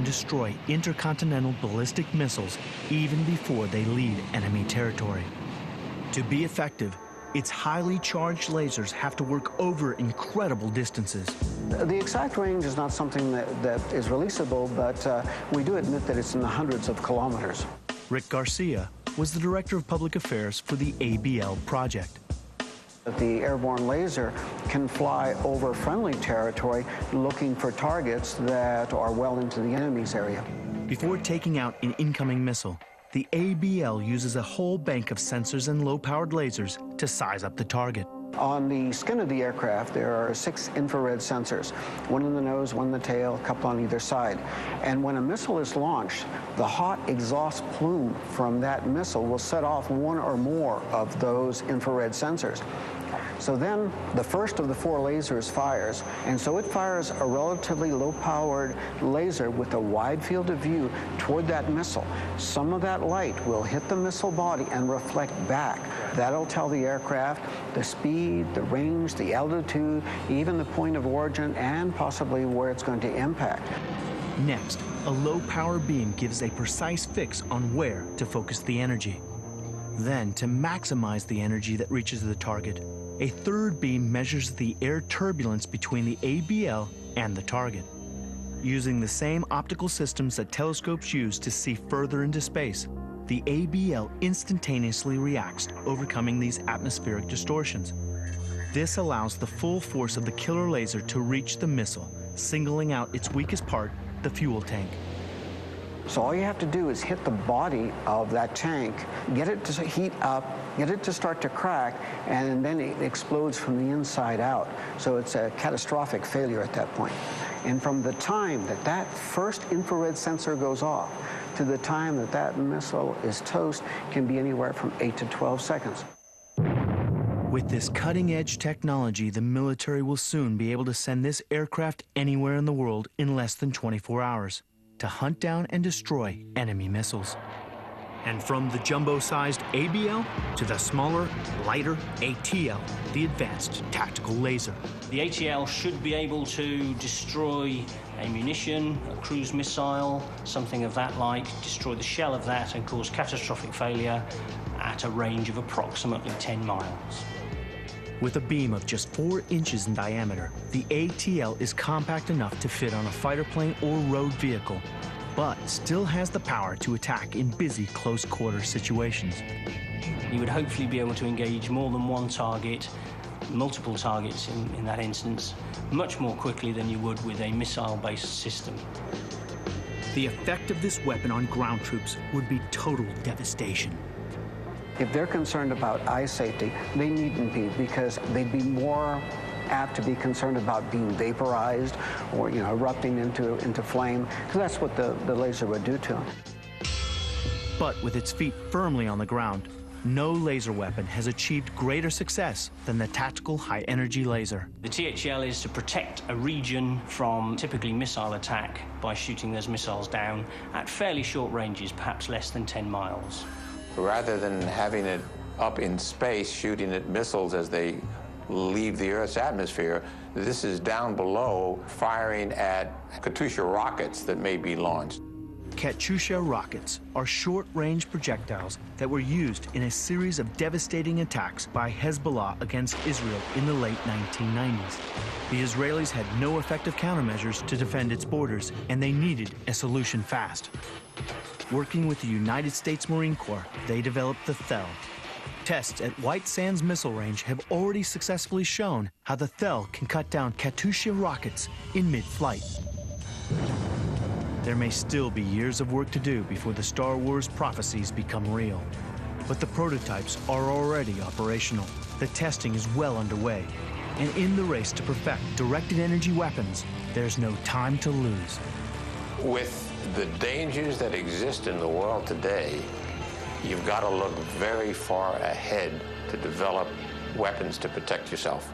destroy intercontinental ballistic missiles even before they leave enemy territory. To be effective, its highly charged lasers have to work over incredible distances. The exact range is not something that is releasable, but we do admit that it's in the hundreds of kilometers. Rick Garcia was the Director of Public Affairs for the ABL project. The airborne laser can fly over friendly territory looking for targets that are well into the enemy's area. Before taking out an incoming missile, the ABL uses a whole bank of sensors and low-powered lasers to size up the target. On the skin of the aircraft, there are 6 infrared sensors, one in the nose, one in the tail, a couple on either side. And when a missile is launched, the hot exhaust plume from that missile will set off one or more of those infrared sensors. So then the first of the 4 lasers fires, and so it fires a relatively low-powered laser with a wide field of view toward that missile. Some of that light will hit the missile body and reflect back. That'll tell the aircraft the speed, the range, the altitude, even the point of origin, and possibly where it's going to impact. Next, a low-power beam gives a precise fix on where to focus the energy. Then, to maximize the energy that reaches the target, a third beam measures the air turbulence between the ABL and the target. Using the same optical systems that telescopes use to see further into space, the ABL instantaneously reacts, overcoming these atmospheric distortions. This allows the full force of the killer laser to reach the missile, singling out its weakest part, the fuel tank. So all you have to do is hit the body of that tank, get it to heat up, get it to start to crack, and then it explodes from the inside out. So it's a catastrophic failure at that point. And from the time that that first infrared sensor goes off to the time that that missile is toast can be anywhere from 8 to 12 seconds. With this cutting-edge technology, the military will soon be able to send this aircraft anywhere in the world in less than 24 hours. To hunt down and destroy enemy missiles. And from the jumbo-sized ABL to the smaller, lighter ATL, the advanced tactical laser. The ATL should be able to destroy a munition, a cruise missile, something of that like, destroy the shell of that and cause catastrophic failure at a range of approximately 10 miles. With a beam of just 4 inches in diameter, the ATL is compact enough to fit on a fighter plane or road vehicle, but still has the power to attack in busy close-quarter situations. You would hopefully be able to engage more than one target, multiple targets in that instance, much more quickly than you would with a missile-based system. The effect of this weapon on ground troops would be total devastation. If they're concerned about eye safety, they needn't be, because they'd be more apt to be concerned about being vaporized or, erupting into flame, because that's what the laser would do to them. But with its feet firmly on the ground, no laser weapon has achieved greater success than the tactical high-energy laser. The THL is to protect a region from typically missile attack by shooting those missiles down at fairly short ranges, perhaps less than 10 miles. Rather than having it up in space shooting at missiles as they leave the Earth's atmosphere, this is down below firing at Katyusha rockets that may be launched. Katyusha rockets are short-range projectiles that were used in a series of devastating attacks by Hezbollah against Israel in the late 1990s. The Israelis had no effective countermeasures to defend its borders, and they needed a solution fast. Working with the United States Marine Corps, they developed the THEL. Tests at White Sands Missile Range have already successfully shown how the THEL can cut down Katyusha rockets in mid-flight. There may still be years of work to do before the Star Wars prophecies become real. But the prototypes are already operational. The testing is well underway. And in the race to perfect directed energy weapons, there's no time to lose. With the dangers that exist in the world today, you've got to look very far ahead to develop weapons to protect yourself.